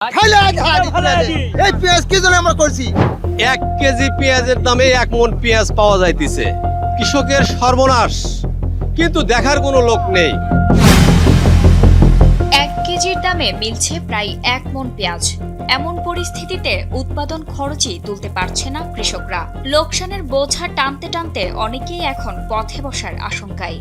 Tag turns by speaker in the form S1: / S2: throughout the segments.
S1: এই পেঁয়াজ কি জন্য আমরা করছি?
S2: 1 কেজি পেঁয়াজের দামে 1 মণ পেঁয়াজ পাওয়া যাইতেছে। কৃষকের সর্বনাশ, কিন্তু দেখার কোনো লোক নেই।
S3: 1 কেজির দামে মিলছে প্রায় 1 মণ পেঁয়াজ। এমন পরিস্থিতিতে উৎপাদন খরচই তুলতে পারছে না কৃষকরা। লোকসানের বোঝা টানতে টানতে অনেকেই এখন পথে বসার আশঙ্কায়।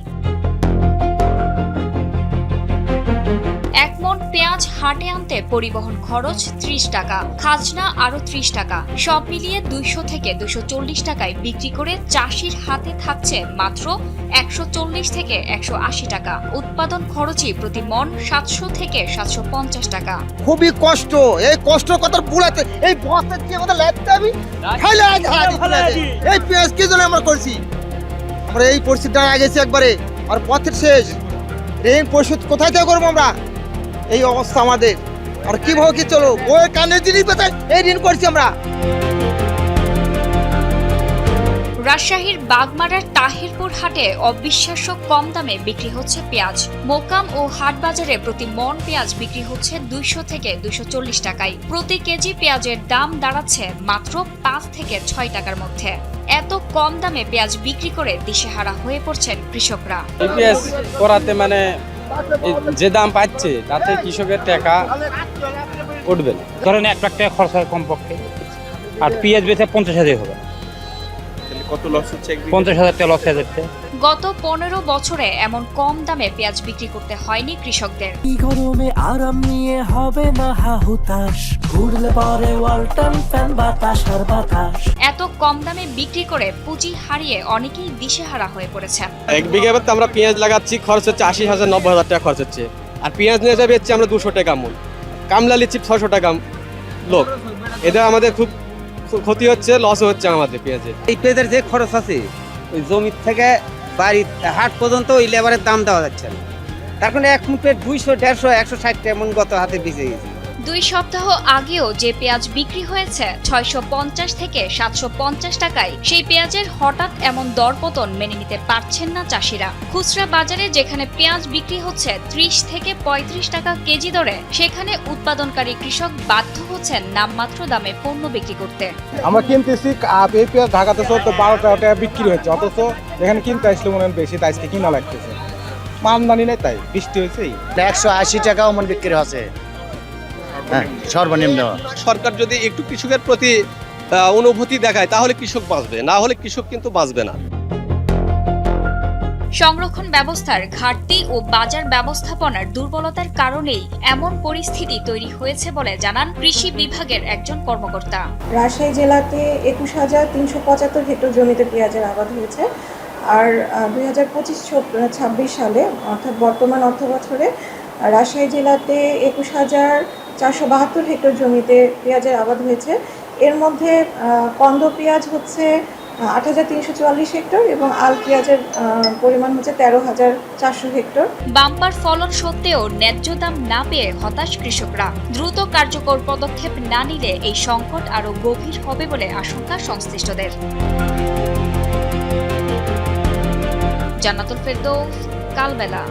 S3: 1 মণ পেঁয়াজ হাটে আনতে পরিবহন খরচ 30 টাকা, খাজনা আরো 30 টাকা, সব মিলিয়ে 200 থেকে 240 টাকায় বিক্রি করে চাষির হাতে থাকছে মাত্র 140 থেকে 180 টাকা। উৎপাদন খরচই প্রতি মণ 700 থেকে 750 টাকা।
S1: খুবই কষ্ট, এই কষ্ট কত বুড়াতে এই বস্তা কি আমাদের লাগতে হবে? এই পেঁয়াজ কি জন্য আমরা করছি? আমরা এই পরিস্থিতিটা আগেছি একবারে, আর পথের শেষ। ঋণ পরিশোধ কোথায় থেকে করবো আমরা? এই অবস্থা আমাদের, আর কিভাবে কি চলো ওই কানের জিনিস কোথায় এই ঋণ করছি আমরা।
S3: রাজশাহীর বাগমারার তাহিরপুর হাটে অবিশ্বাস্য কম দামে বিক্রি হচ্ছে পেঁয়াজ। মোকাম ও হাট বাজারে প্রতি মণ পেঁয়াজ বিক্রি হচ্ছে 200 থেকে 240 টাকায়। প্রতি কেজি পেঁয়াজের দাম দাঁড়াচ্ছে মাত্র 5 থেকে 6 টাকার মধ্যে। এত কম দামে পেঁয়াজ বিক্রি করে দিশেহারা হয়ে পড়ছেন কৃষকরা।
S4: এই পেঁয়াজ করাতে মানে যে দাম পাচ্ছে তাতে কৃষকের টাকা উঠবে না।
S5: ধরেন 1 লাখ টাকা খরচ হয় কমপক্ষে, আর পেঁয়াজ বেচে 50,000 হবে।
S2: কত লস হচ্ছে?
S5: 50,000 টাকা লস হয়ে যাচ্ছে।
S3: গত 15 বছরে এমন কম দামে পেঁয়াজ বিক্রি করতে হয়নি কৃষকদের।
S6: গরমে আরাম নিয়ে হবে না হাহুতাশ, ঘুরলে পরে ওয়ালটন ফ্যান বাতাস আর বাতাস।
S3: এত কম দামে বিক্রি করে পুঁজি হারিয়ে অনেকেই দিশেহারা হয়ে পড়েছেন।
S2: 1 বিঘা বাতে আমরা পেঁয়াজ লাগাচ্ছি, খরচ হচ্ছে 80,000 90,000 টাকা খরচ হচ্ছে। আর পেঁয়াজ নিয়ে যাবে হচ্ছে আমরা 200 টাকা মূল, কামলা লিচ্ছি 600 টাকা লোক। এটা আমাদের খুব ক্ষতি হচ্ছে, লস হচ্ছে আমাদের পেঁয়াজের।
S7: এই পেঁয়াজের যে খরচ আছে ওই জমি থেকে বাড়ি হাট পর্যন্ত ওই লেবারের দাম দেওয়া যাচ্ছে না। তার কারণে 1 মুঠে 200 150 160 এমন গত হাতে বেঁচে গেছে।
S3: 2 সপ্তাহ আগেও যে পেঁয়াজ বিক্রি হয়েছে 650 থেকে 750 টাকায়, সেই পেঁয়াজের হঠাৎ এমন দরপতন মেনে নিতে পারছেন না চাষিরা। খুচরা বাজারে যেখানে পেঁয়াজ বিক্রি হচ্ছে 30 থেকে 35 টাকা কেজি দরে, সেখানে উৎপাদনকারী কৃষক বাধ্য হচ্ছেন নামমাত্র দামে পণ্য বিক্রি করতে।
S8: আমরা কিনতেছি এই পেঁয়াজ ঢাকাতে 12-13 টাকা বিক্রি হচ্ছে, অথচ এখানে কিনতে আসলে মনে হয় বেশি, তাই আজকে কিনা লাগতেছে। আমদানি নেই, তাই বৃষ্টি হয়েছে
S9: 180 টাকাও মন বিক্রি হচ্ছে সর্বনিম্ন।
S2: সরকার যদি একটু কৃষকের প্রতি অনুভূতি দেখায় তাহলে কৃষক বাঁচবে, না হলে কৃষক কিন্তু বাঁচবে না।
S3: সংরক্ষণ ব্যবস্থার ঘাটতি ও বাজার ব্যবস্থাপনার দুর্বলতার কারণেই এমন পরিস্থিতি তৈরি হয়েছে বলে জানান কৃষি বিভাগের একজন কর্মকর্তা।
S10: রাজশাহী জেলাতে 21,375 হেক্টর জমিতে পেঁয়াজের আবাদ হয়েছে। আর 2025-26 সালে অর্থাৎ বর্তমান অর্থবছরে রাজশাহী জেলাতে 21,472 হেক্টর জমিতে পেঁয়াজের আবাদ হয়েছে। এর মধ্যে কন্দ পেঁয়াজ হচ্ছে 8,344 হেক্টর এবং আল পেঁয়াজের পরিমাণ হচ্ছে 13,400 হেক্টর।
S3: বাম্পার ফলন সত্ত্বেও ন্যায্য দাম না পেয়ে হতাশ কৃষকরা। দ্রুত কার্যকর পদক্ষেপ না নিলে এই সংকট আরও গভীর হবে বলে আশঙ্কা সংশ্লিষ্টদের। জান্নাতুল ফেরদৌস, কালবেলা।